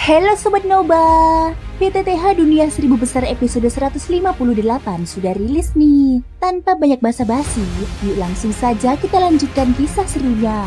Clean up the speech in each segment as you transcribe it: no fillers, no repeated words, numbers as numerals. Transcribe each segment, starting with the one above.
Halo Sobat Noba, PTTH Dunia 1000 Besar episode 158 sudah rilis nih. Tanpa banyak basa-basi, yuk langsung saja kita lanjutkan kisah serunya.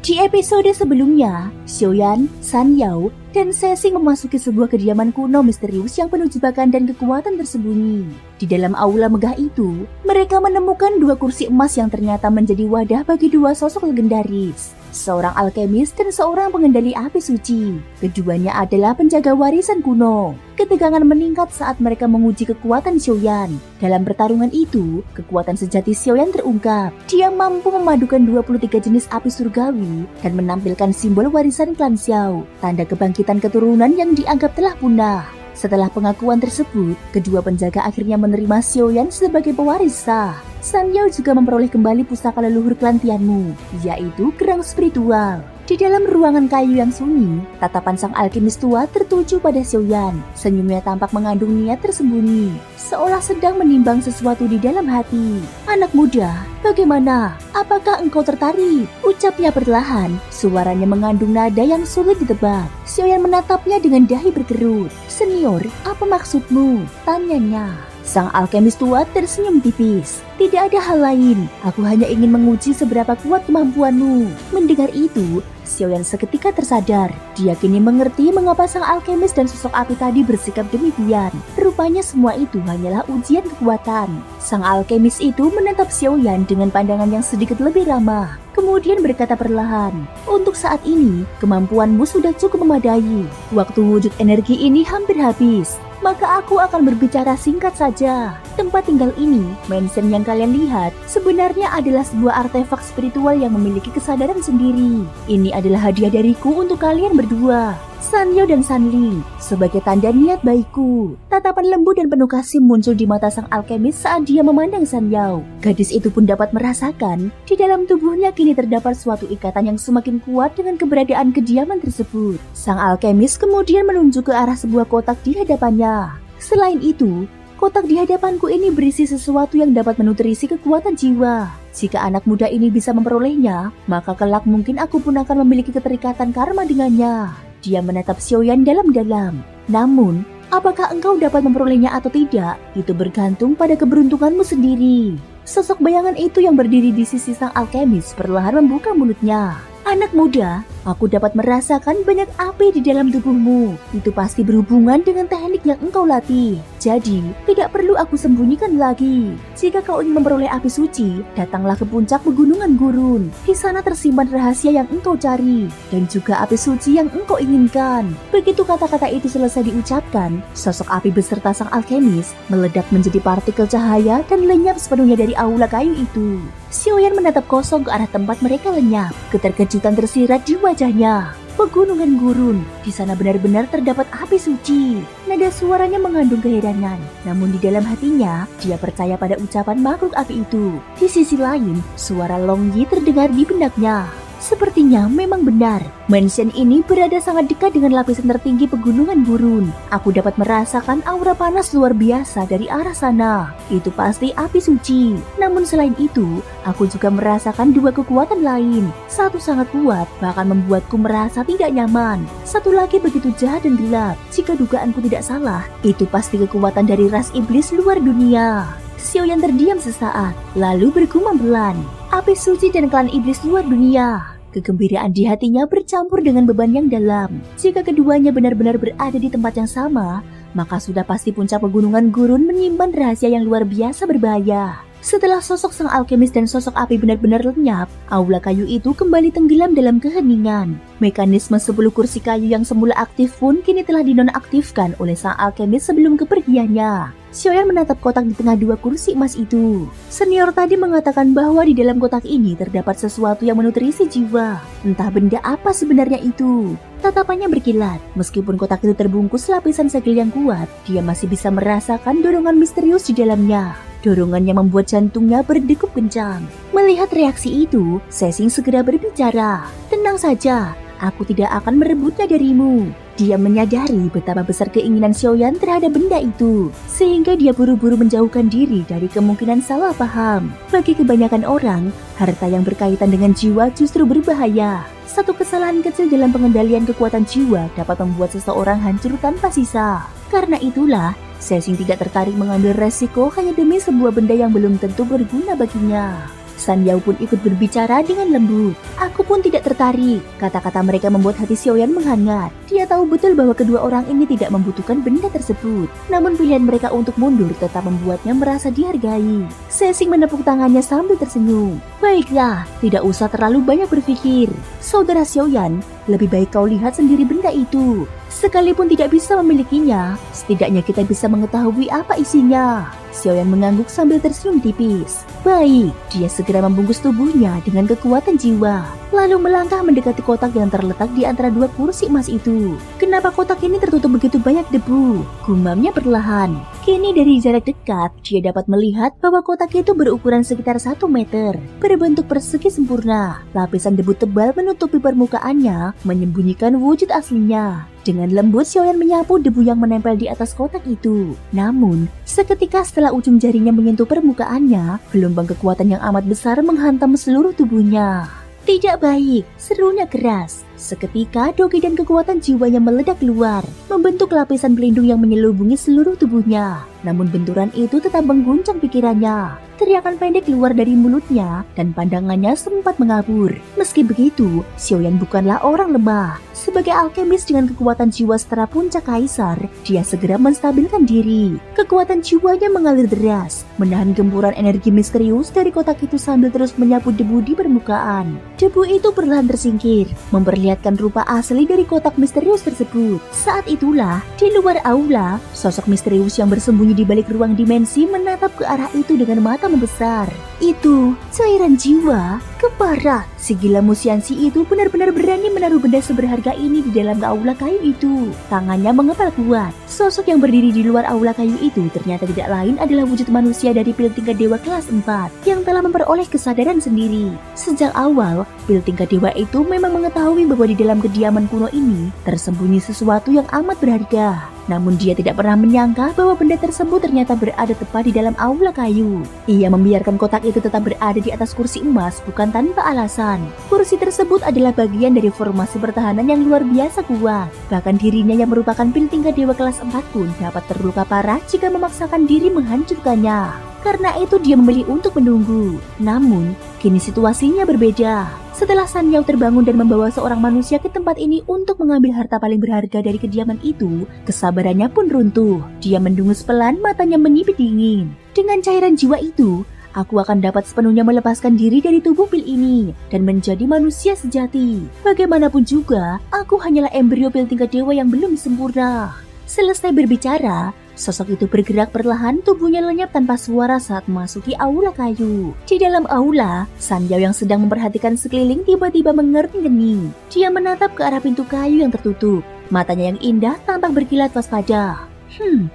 Di episode sebelumnya, Xiaoyan, Sanyao, dan Cixing memasuki sebuah kediaman kuno misterius yang penuh jebakan dan kekuatan tersembunyi. Di dalam aula megah itu, mereka menemukan dua kursi emas yang ternyata menjadi wadah bagi dua sosok legendaris. Seorang alkemis dan seorang pengendali api suci. Keduanya adalah penjaga warisan kuno. Ketegangan meningkat saat mereka menguji kekuatan Xiaoyan. Dalam pertarungan itu, kekuatan sejati Xiaoyan terungkap. Dia mampu memadukan 23 jenis api surgawi dan menampilkan simbol warisan klan Xiao, tanda kebangkitan keturunan yang dianggap telah punah. Setelah pengakuan tersebut, kedua penjaga akhirnya menerima Xiaoyan sebagai pewaris sah. Sanyao juga memperoleh kembali pusaka leluhur klan Tianmu, yaitu kerang spiritual. Di dalam ruangan kayu yang sunyi, tatapan sang alkemis tua tertuju pada Xiaoyan. Senyumnya tampak mengandung niat tersembunyi, seolah sedang menimbang sesuatu di dalam hati. "Anak muda, bagaimana? Apakah engkau tertarik?" Ucapnya perlahan, suaranya mengandung nada yang sulit ditebak. Xiaoyan menatapnya dengan dahi berkerut. "Senior, apa maksudmu?" tanyanya. Sang alkemis tua tersenyum tipis. "Tidak ada hal lain, aku hanya ingin menguji seberapa kuat kemampuanmu." Mendengar itu, Xiaoyan seketika tersadar. Dia kini mengerti mengapa sang alkemis dan sosok api tadi bersikap demikian. Rupanya semua itu hanyalah ujian kekuatan. Sang alkemis itu menatap Xiaoyan dengan pandangan yang sedikit lebih ramah. Kemudian berkata perlahan, "Untuk saat ini, kemampuanmu sudah cukup memadai. Waktu wujud energi ini hampir habis. Maka aku akan berbicara singkat saja. Tempat tinggal ini, mansion yang kalian lihat, sebenarnya adalah sebuah artefak spiritual yang memiliki kesadaran sendiri. Ini adalah hadiah dariku untuk kalian berdua, Sanyao dan Sanli, sebagai tanda niat baikku." Tatapan lembut dan penuh kasih muncul di mata sang alkemis saat dia memandang Sanyao. Gadis itu pun dapat merasakan di dalam tubuhnya kini terdapat suatu ikatan yang semakin kuat dengan keberadaan kediaman tersebut. Sang alkemis kemudian menunjuk ke arah sebuah kotak di hadapannya. "Selain itu, kotak di hadapanku ini berisi sesuatu yang dapat menutrisi kekuatan jiwa. Jika anak muda ini bisa memperolehnya, maka kelak mungkin aku pun akan memiliki keterikatan karma dengannya." Dia menatap Xiaoyan dalam-dalam. "Namun, apakah engkau dapat memperolehnya atau tidak, itu bergantung pada keberuntunganmu sendiri." Sosok bayangan itu yang berdiri di sisi sang alkemis perlahan membuka mulutnya. "Anak muda, aku dapat merasakan banyak api di dalam tubuhmu. Itu pasti berhubungan dengan teknik yang engkau latih. Jadi, tidak perlu aku sembunyikan lagi. Jika kau ingin memperoleh api suci, datanglah ke puncak pegunungan gurun. Di sana tersimpan rahasia yang engkau cari, dan juga api suci yang engkau inginkan." Begitu kata-kata itu selesai diucapkan, sosok api beserta sang alkemis meledak menjadi partikel cahaya dan lenyap sepenuhnya dari aula kayu itu. Xiaoyan menatap kosong ke arah tempat mereka lenyap. Keterkejutan tersirat di wajahnya. Pegunungan gurun, di sana benar-benar terdapat api suci. Nada suaranya mengandung keheranan, namun di dalam hatinya, dia percaya pada ucapan makhluk api itu. Di sisi lain, suara Long Yi terdengar di benaknya. Sepertinya memang benar, mansion ini berada sangat dekat dengan lapisan tertinggi pegunungan gurun. Aku dapat merasakan aura panas luar biasa dari arah sana. Itu pasti api suci. Namun selain itu, aku juga merasakan dua kekuatan lain. Satu sangat kuat, bahkan membuatku merasa tidak nyaman. Satu lagi begitu jahat dan gelap. Jika dugaanku tidak salah, itu pasti kekuatan dari ras iblis luar dunia. Xiaoyan terdiam sesaat, lalu bergumam pelan, "Api suci dan klan iblis luar dunia." Kegembiraan di hatinya bercampur dengan beban yang dalam. Jika keduanya benar-benar berada di tempat yang sama, maka sudah pasti puncak pegunungan gurun menyimpan rahasia yang luar biasa berbahaya. Setelah sosok sang alkemis dan sosok api benar-benar lenyap, aula kayu itu kembali tenggelam dalam keheningan. Mekanisme 10 kursi kayu yang semula aktif pun kini telah dinonaktifkan oleh sang alkemis sebelum kepergiannya. Xiaoyan menatap kotak di tengah dua kursi emas itu. Senior tadi mengatakan bahwa di dalam kotak ini terdapat sesuatu yang menutrisi jiwa. Entah benda apa sebenarnya itu. Tatapannya berkilat. Meskipun kotak itu terbungkus lapisan segel yang kuat, dia masih bisa merasakan dorongan misterius di dalamnya. Dorongan yang membuat jantungnya berdegup kencang. Melihat reaksi itu, Cixing segera berbicara. "Tenang saja, Aku tidak akan merebutnya darimu. Dia menyadari betapa besar keinginan Xiaoyan terhadap benda itu, sehingga dia buru-buru menjauhkan diri dari kemungkinan salah paham. Bagi kebanyakan orang, harta yang berkaitan dengan jiwa justru berbahaya. Satu kesalahan kecil dalam pengendalian kekuatan jiwa dapat membuat seseorang hancur tanpa sisa. Karena itulah, Cixing tidak tertarik mengambil resiko hanya demi sebuah benda yang belum tentu berguna baginya. San Yao pun ikut berbicara dengan lembut. Aku pun tidak tertarik. Kata-kata mereka membuat hati Xiaoyan menghangat. Dia tahu betul bahwa kedua orang ini tidak membutuhkan benda tersebut. Namun pilihan mereka untuk mundur tetap membuatnya merasa dihargai. Cixing menepuk tangannya sambil tersenyum. Baiklah, tidak usah terlalu banyak berpikir. Saudara Xiaoyan, lebih baik kau lihat sendiri benda itu. Sekalipun tidak bisa memilikinya, setidaknya kita bisa mengetahui apa isinya. Xiaoyan mengangguk sambil tersenyum tipis. Baik, dia segera membungkus tubuhnya dengan kekuatan jiwa, lalu melangkah mendekati kotak yang terletak di antara dua kursi emas itu. Kenapa kotak ini tertutup begitu banyak debu? Gumamnya perlahan. Kini dari jarak dekat, dia dapat melihat bahwa kotak itu berukuran sekitar 1 meter, berbentuk persegi sempurna. Lapisan debu tebal menutupi permukaannya, menyembunyikan wujud aslinya. Dengan lembut, Xiaoyan menyapu debu yang menempel di atas kotak itu. Namun, seketika setelah ujung jarinya menyentuh permukaannya, gelombang kekuatan yang amat besar menghantam seluruh tubuhnya. Tidak baik, serunya keras. Seketika, dogi dan kekuatan jiwanya meledak keluar, membentuk lapisan pelindung yang menyelubungi seluruh tubuhnya. Namun benturan itu tetap mengguncang pikirannya. Teriakan pendek keluar dari mulutnya dan pandangannya sempat mengabur. Meski begitu, Xiaoyan bukanlah orang lemah. Sebagai alkemis dengan kekuatan jiwa setara puncak kaisar, dia segera menstabilkan diri. Kekuatan jiwanya mengalir deras, menahan gempuran energi misterius dari kotak itu sambil terus menyapu debu di permukaan. Debu itu perlahan tersingkir, memperlihatkan rupa asli dari kotak misterius tersebut. Saat itulah, di luar aula, sosok misterius yang bersembunyi di balik ruang dimensi menatap ke arah itu dengan mata membesar. Itu cairan jiwa. Keparat, si gila musiansi itu benar-benar berani menaruh benda seberharga ini di dalam aula kayu itu. Tangannya mengepal kuat. Sosok yang berdiri di luar aula kayu itu ternyata tidak lain adalah wujud manusia dari pil tingkat dewa kelas 4 yang telah memperoleh kesadaran sendiri. Sejak awal, pil tingkat dewa itu memang mengetahui bahwa di dalam kediaman kuno ini tersembunyi sesuatu yang amat berharga. Namun dia tidak pernah menyangka bahwa benda tersebut ternyata berada tepat di dalam aula kayu. Ia membiarkan kotak itu tetap berada di atas kursi emas bukan tanpa alasan. Kursi tersebut adalah bagian dari formasi pertahanan yang luar biasa kuat. Bahkan dirinya yang merupakan pil tingkat dewa kelas 4 pun dapat terluka parah jika memaksakan diri menghancurkannya. Karena itu dia memilih untuk menunggu. Namun, kini situasinya berbeda. Setelah San Yao terbangun dan membawa seorang manusia ke tempat ini untuk mengambil harta paling berharga dari kediaman itu, kesabarannya pun runtuh. Dia mendengus pelan, matanya menyipit dingin. Dengan cairan jiwa itu, aku akan dapat sepenuhnya melepaskan diri dari tubuh pil ini dan menjadi manusia sejati. Bagaimanapun juga, aku hanyalah embrio pil tingkat dewa yang belum sempurna. Selesai berbicara, sosok itu bergerak perlahan, tubuhnya lenyap tanpa suara saat memasuki aula kayu. Di dalam aula, San Yao yang sedang memperhatikan sekeliling tiba-tiba mengerling-kening. Dia menatap ke arah pintu kayu yang tertutup. Matanya yang indah tampak berkilat waspada.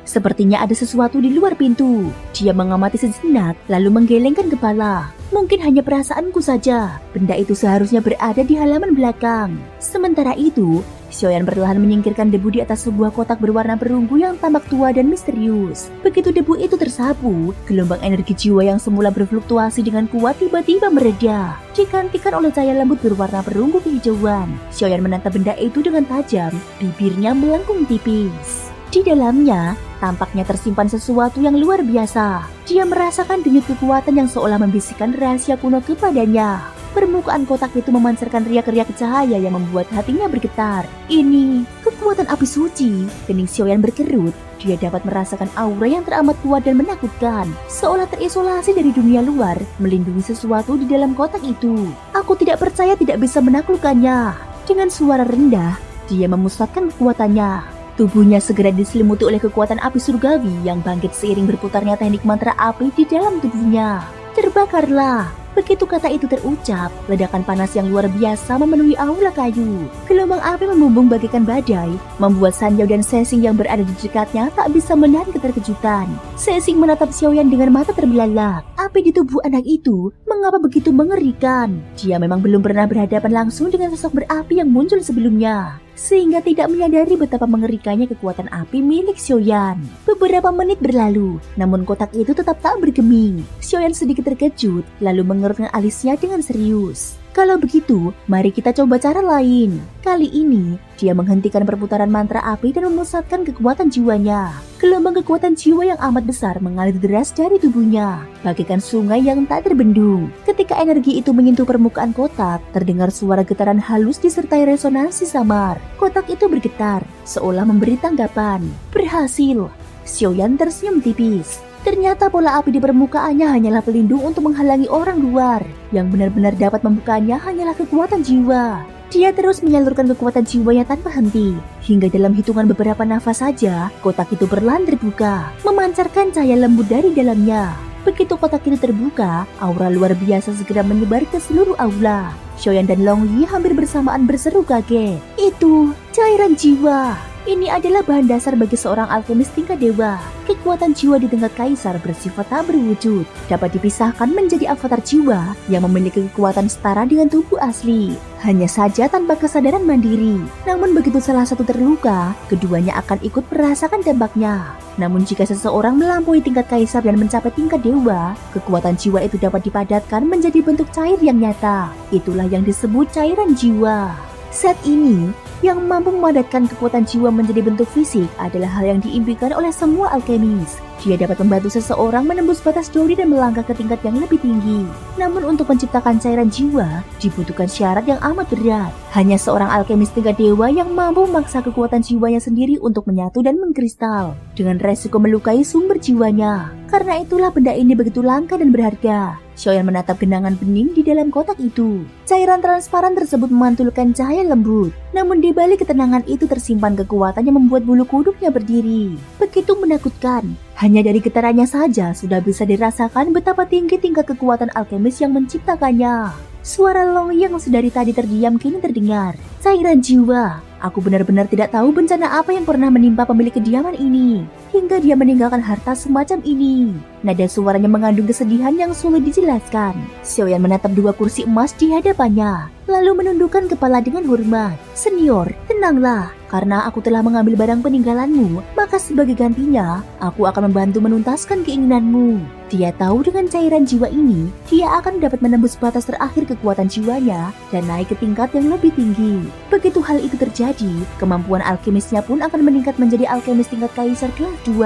Sepertinya ada sesuatu di luar pintu. Dia mengamati sejenak, lalu menggelengkan kepala. Mungkin hanya perasaanku saja. Benda itu seharusnya berada di halaman belakang. Sementara itu, Xiaoyan perlahan menyingkirkan debu di atas sebuah kotak berwarna perunggu yang tampak tua dan misterius. Begitu debu itu tersapu, gelombang energi jiwa yang semula berfluktuasi dengan kuat tiba-tiba mereda, digantikan oleh cahaya lembut berwarna perunggu kehijauan. Xiaoyan menatap benda itu dengan tajam, bibirnya melengkung tipis. Di dalamnya, tampaknya tersimpan sesuatu yang luar biasa. Dia merasakan denyut kekuatan yang seolah membisikkan rahasia kuno kepadanya. Permukaan kotak itu memancarkan riak-riak cahaya yang membuat hatinya bergetar. Ini kekuatan api suci. Kening Xiaoyan berkerut. Dia dapat merasakan aura yang teramat kuat dan menakutkan, seolah terisolasi dari dunia luar, melindungi sesuatu di dalam kotak itu. Aku tidak percaya tidak bisa menaklukkannya. Dengan suara rendah, dia memusatkan kekuatannya. Tubuhnya segera diselimuti oleh kekuatan api surgawi yang bangkit seiring berputarnya teknik mantra api di dalam tubuhnya. Terbakarlah! Begitu kata itu terucap, ledakan panas yang luar biasa memenuhi aula kayu. Gelombang api membumbung bagaikan badai, membuat San Yao dan Cixing yang berada di dekatnya tak bisa menahan keterkejutan. Cixing menatap Xiaoyan dengan mata terbelalak. Apa Api di tubuh anak itu mengapa begitu mengerikan? Dia memang belum pernah berhadapan langsung dengan sosok berapi yang muncul sebelumnya, sehingga tidak menyadari betapa mengerikannya kekuatan api milik Xiaoyan. Beberapa menit berlalu, namun kotak itu tetap tak bergeming. Xiaoyan sedikit terkejut, lalu mengerutkan alisnya dengan serius. Kalau begitu, mari kita coba cara lain. Kali ini, dia menghentikan perputaran mantra api dan memusatkan kekuatan jiwanya. Gelombang kekuatan jiwa yang amat besar mengalir deras dari tubuhnya, bagaikan sungai yang tak terbendung. Ketika energi itu menyentuh permukaan kotak, terdengar suara getaran halus disertai resonansi samar. Kotak itu bergetar, seolah memberi tanggapan. Berhasil. Xiaoyan tersenyum tipis. Ternyata pola api di permukaannya hanyalah pelindung untuk menghalangi orang luar. Yang benar-benar dapat membukanya hanyalah kekuatan jiwa. Dia terus menyalurkan kekuatan jiwanya tanpa henti. Hingga dalam hitungan beberapa nafas saja, kotak itu perlahan terbuka, memancarkan cahaya lembut dari dalamnya. Begitu kotak itu terbuka, aura luar biasa segera menyebar ke seluruh aula. Xiaoyan dan Long Yi hampir bersamaan berseru kaget. Itu cairan jiwa. Ini adalah bahan dasar bagi seorang alkemis tingkat dewa. Kekuatan jiwa di tingkat kaisar bersifat tak berwujud, dapat dipisahkan menjadi avatar jiwa yang memiliki kekuatan setara dengan tubuh asli. Hanya saja tanpa kesadaran mandiri. Namun begitu salah satu terluka, keduanya akan ikut merasakan dampaknya. Namun jika seseorang melampaui tingkat kaisar dan mencapai tingkat dewa, kekuatan jiwa itu dapat dipadatkan menjadi bentuk cair yang nyata. Itulah yang disebut cairan jiwa. Saat ini, yang mampu memadatkan kekuatan jiwa menjadi bentuk fisik adalah hal yang diimpikan oleh semua alkemis. Dia dapat membantu seseorang menembus batas dori dan melangkah ke tingkat yang lebih tinggi. Namun untuk menciptakan cairan jiwa, dibutuhkan syarat yang amat berat. Hanya seorang alkemis tingkat dewa yang mampu memaksa kekuatan jiwanya sendiri untuk menyatu dan mengkristal, dengan resiko melukai sumber jiwanya. Karena itulah benda ini begitu langka dan berharga. Xiaoyan menatap genangan bening di dalam kotak itu. Cairan transparan tersebut memantulkan cahaya lembut. Namun di balik ketenangan itu tersimpan kekuatan yang membuat bulu kuduknya berdiri. Begitu menakutkan. Hanya dari getarannya saja sudah bisa dirasakan betapa tinggi tingkat kekuatan alkemis yang menciptakannya. Suara Long yang sedari tadi terdiam kini terdengar. Cairan jiwa. Aku benar-benar tidak tahu bencana apa yang pernah menimpa pemilik kediaman ini, hingga dia meninggalkan harta semacam ini. Nada suaranya mengandung kesedihan yang sulit dijelaskan. Xiaoyan menatap dua kursi emas di hadapannya, lalu menundukkan kepala dengan hormat. Senior, tenanglah. Karena aku telah mengambil barang peninggalanmu, maka sebagai gantinya, aku akan membantu menuntaskan keinginanmu. Dia tahu dengan cairan jiwa ini, dia akan dapat menembus batas terakhir kekuatan jiwanya dan naik ke tingkat yang lebih tinggi. Begitu hal itu terjadi, kemampuan alkemisnya pun akan meningkat menjadi alkemis tingkat kaisar kelas 2.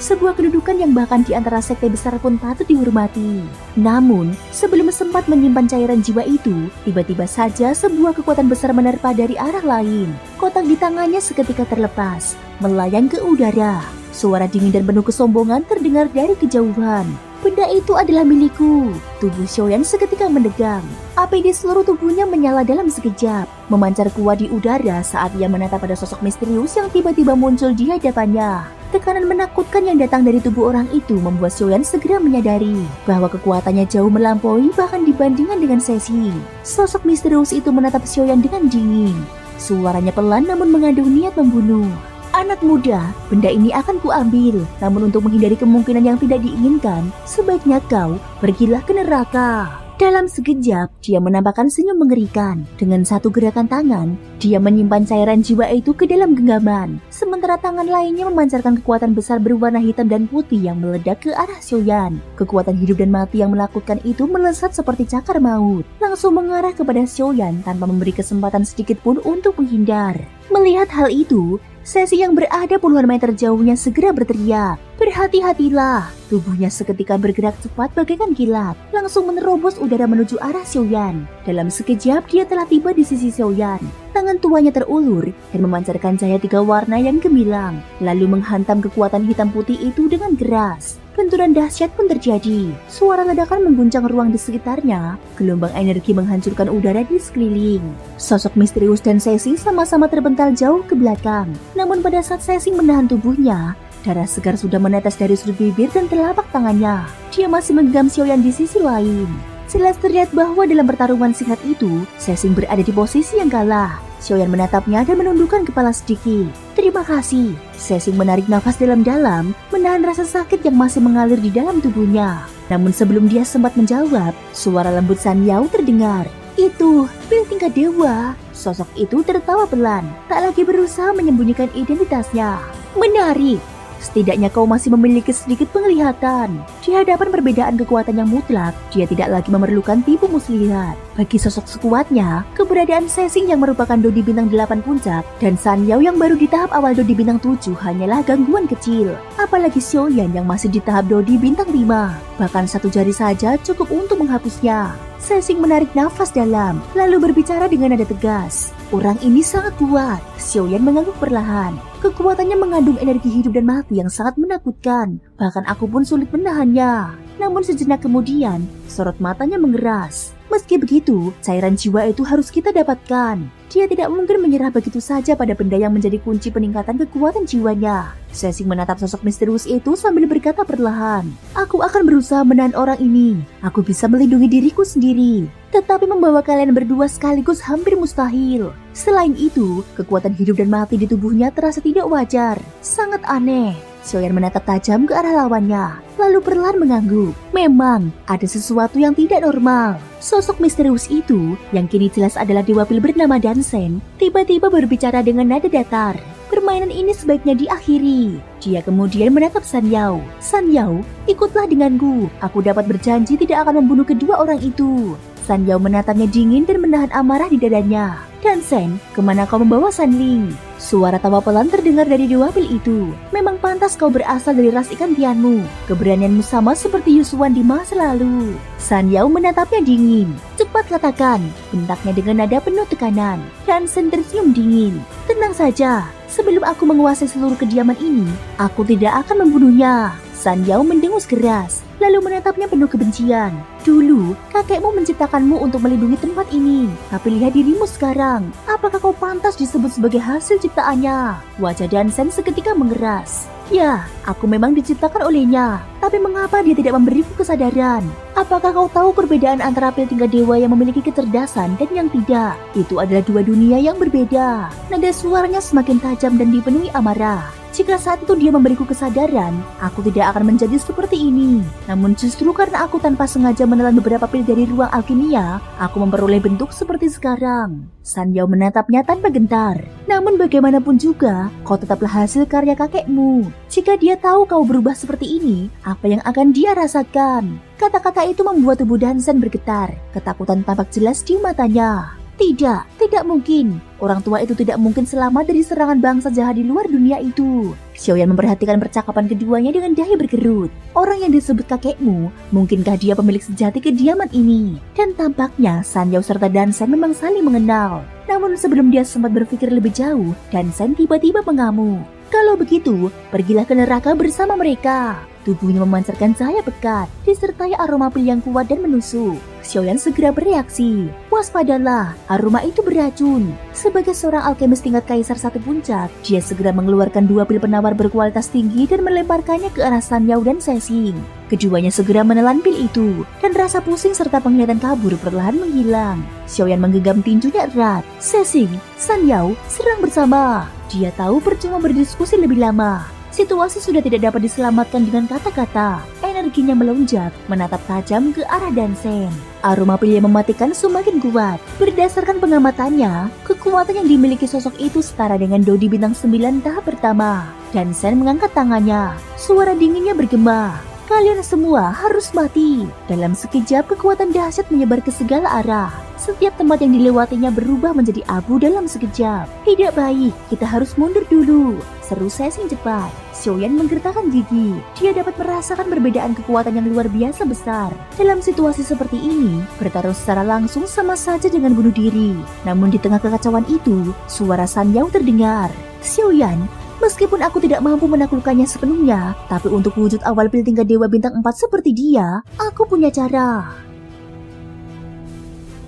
Sebuah kedudukan yang bahkan di antara sekte besar pun patut dihormati. Namun, sebelum sempat menyimpan cairan jiwa itu, tiba-tiba saja sebuah kekuatan besar menerpa dari arah lain. Kotak di tangannya seketika terlepas, melayang ke udara. Suara dingin dan penuh kesombongan terdengar dari kejauhan. Benda itu adalah milikku. Tubuh Xiaoyan seketika mendegang. Api di seluruh tubuhnya menyala dalam sekejap, memancar kuat di udara saat ia menatap pada sosok misterius yang tiba-tiba muncul di hadapannya. Tekanan menakutkan yang datang dari tubuh orang itu membuat Xiaoyan segera menyadari bahwa kekuatannya jauh melampaui bahkan dibandingkan dengan Ceci. Sosok misterius itu menatap Xiaoyan dengan dingin. Suaranya pelan namun mengandung niat membunuh. Anak muda, benda ini akan kuambil. Namun untuk menghindari kemungkinan yang tidak diinginkan, sebaiknya kau pergilah ke neraka. Dalam sekejap, dia menampakkan senyum mengerikan. Dengan satu gerakan tangan, dia menyimpan cairan jiwa itu ke dalam genggaman. Sementara tangan lainnya memancarkan kekuatan besar berwarna hitam dan putih yang meledak ke arah Xiaoyan. Kekuatan hidup dan mati yang menakutkan itu melesat seperti cakar maut, langsung mengarah kepada Xiaoyan tanpa memberi kesempatan sedikit pun untuk menghindar. Melihat hal itu, Ceci yang berada puluhan meter jauhnya segera berteriak, "Berhati-hatilah!" Tubuhnya seketika bergerak cepat bagaikan kilat, langsung menerobos udara menuju arah Xiaoyan. Dalam sekejap dia telah tiba di sisi Xiaoyan. Tangan tuanya terulur dan memancarkan cahaya 3 warna yang gemilang, lalu menghantam kekuatan hitam putih itu dengan keras. Benturan dahsyat pun terjadi. Suara ledakan mengguncang ruang di sekitarnya. Gelombang energi menghancurkan udara di sekeliling. Sosok misterius dan Ceci sama-sama terbental jauh ke belakang. Namun pada saat Ceci menahan tubuhnya, darah segar sudah menetes dari sudut bibir dan telapak tangannya. Dia masih menggenggam Xiaoyan di sisi lain. Jelas terlihat bahwa dalam pertarungan singkat itu, Ceci berada di posisi yang kalah. Xiaoyan menatapnya dan menundukkan kepala sedikit. Terima kasih. Sesing menarik nafas dalam-dalam, menahan rasa sakit yang masih mengalir di dalam tubuhnya. Namun sebelum dia sempat menjawab, suara lembut San Yao terdengar. Itu, pil tingkat dewa. Sosok itu tertawa pelan, tak lagi berusaha menyembunyikan identitasnya. Menarik. Setidaknya kau masih memiliki sedikit penglihatan. Di hadapan perbedaan kekuatan yang mutlak, dia tidak lagi memerlukan tipu muslihat. Bagi sosok sekuatnya, keberadaan Sesing yang merupakan Dodi Bintang 8 puncak dan San Yao yang baru di tahap awal Dodi Bintang 7 hanyalah gangguan kecil. Apalagi Xiaoyan yang masih di tahap Dodi Bintang 5. Bahkan satu jari saja cukup untuk menghapusnya. Sesing menarik nafas dalam, lalu berbicara dengan nada tegas. Orang ini sangat kuat. Xiaoyan mengangguk perlahan. Kekuatannya mengandung energi hidup dan mati yang sangat menakutkan. Bahkan aku pun sulit menahannya. Namun sejenak kemudian, sorot matanya mengeras. Meski begitu, cairan jiwa itu harus kita dapatkan. Dia tidak mungkin menyerah begitu saja pada benda yang menjadi kunci peningkatan kekuatan jiwanya. Sesing menatap sosok misterius itu sambil berkata perlahan, aku akan berusaha menahan orang ini. Aku bisa melindungi diriku sendiri. Tetapi membawa kalian berdua sekaligus hampir mustahil. Selain itu, kekuatan hidup dan mati di tubuhnya terasa tidak wajar. Sangat aneh. Xiaoyan menatap tajam ke arah lawannya, lalu perlahan mengangguk. Memang, ada sesuatu yang tidak normal. Sosok misterius itu, yang kini jelas adalah dewa pil bernama Dansen, tiba-tiba berbicara dengan nada datar. Permainan ini sebaiknya diakhiri. Dia kemudian menatap San Yao. San Yao, ikutlah denganku. Aku dapat berjanji tidak akan membunuh kedua orang itu. San Yao menatapnya dingin dan menahan amarah di dadanya. Dansen, kemana kau membawa Sanling? Suara tawa pelan terdengar dari dewa pil itu. Memang pantas kau berasal dari ras ikan tianmu. Keberanianmu sama seperti Yusuan di masa lalu. San Yao menatapnya dingin. Cepat katakan, bentaknya dengan nada penuh tekanan. Dansen tersenyum dingin. Tenang saja, sebelum aku menguasai seluruh kediaman ini, aku tidak akan membunuhnya. San Yao mendengus keras, lalu menatapnya penuh kebencian. Dulu, kakekmu menciptakanmu untuk melindungi tempat ini. Tapi lihat dirimu sekarang. Apakah kau pantas disebut sebagai hasil ciptaannya? Wajah Dansen seketika mengeras. Ya, aku memang diciptakan olehnya. Tapi mengapa dia tidak memberiku kesadaran? Apakah kau tahu perbedaan antara pil tingkat dewa yang memiliki kecerdasan dan yang tidak? Itu adalah dua dunia yang berbeda. Nada suaranya semakin tajam dan dipenuhi amarah. Jika saat itu dia memberiku kesadaran, aku tidak akan menjadi seperti ini. Namun justru karena aku tanpa sengaja menelan beberapa pil dari ruang alkimia, aku memperoleh bentuk seperti sekarang. San Yao menatapnya tanpa gentar. Namun bagaimanapun juga, kau tetaplah hasil karya kakekmu. Jika dia tahu kau berubah seperti ini, apa yang akan dia rasakan? Kata-kata itu membuat tubuh Dansen bergetar. Ketakutan tampak jelas di matanya. Tidak mungkin. Orang tua itu tidak mungkin selamat dari serangan bangsa jahat di luar dunia itu. Xiaoyan memperhatikan percakapan keduanya dengan dahi berkerut. Orang yang disebut kakekmu, mungkinkah dia pemilik sejati kediaman ini? Dan tampaknya San Yao serta Dansen memang saling mengenal. Namun sebelum dia sempat berpikir lebih jauh, Dansen tiba-tiba mengamuk. Kalau begitu, pergilah ke neraka bersama mereka. Tubuhnya memancarkan cahaya pekat, disertai aroma pil yang kuat dan menusuk. Xiaoyan segera bereaksi. Waspadalah, aroma itu beracun. Sebagai seorang alkemis tingkat kaisar satu puncak, dia segera mengeluarkan dua pil penawar berkualitas tinggi dan melemparkannya ke arah San Yao dan Sesing. Keduanya segera menelan pil itu, dan rasa pusing serta penglihatan kabur perlahan menghilang. Xiaoyan menggenggam tinjunya erat. Sesing, San Yao, serang bersama. Dia tahu percuma berdiskusi lebih lama. Situasi sudah tidak dapat diselamatkan dengan kata-kata. Energinya melonjak, menatap tajam ke arah Dansen. Aroma pil yang mematikan semakin kuat. Berdasarkan pengamatannya, kekuatan yang dimiliki sosok itu setara dengan Dodi Bintang 9 tahap pertama. Dansen mengangkat tangannya. Suara dinginnya bergema. Kalian semua harus mati. Dalam sekejap, kekuatan dahsyat menyebar ke segala arah. Setiap tempat yang dilewatinya berubah menjadi abu dalam sekejap. Tidak baik, kita harus mundur dulu. Seru Sesing cepat. Xiaoyan menggertakkan gigi. Dia dapat merasakan perbedaan kekuatan yang luar biasa besar. Dalam situasi seperti ini, bertarung secara langsung sama saja dengan bunuh diri. Namun di tengah kekacauan itu, suara San Yao terdengar. Xiaoyan, meskipun aku tidak mampu menaklukkannya sepenuhnya, tapi untuk wujud awal pil tingkat dewa bintang 4 seperti dia, aku punya cara.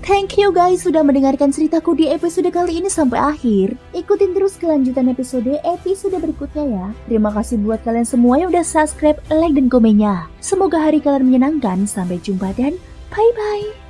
Thank you guys sudah mendengarkan ceritaku di episode kali ini sampai akhir. Ikutin terus kelanjutan episode berikutnya ya. Terima kasih buat kalian semua yang udah subscribe, like, dan komennya. Semoga hari kalian menyenangkan. Sampai jumpa dan bye-bye.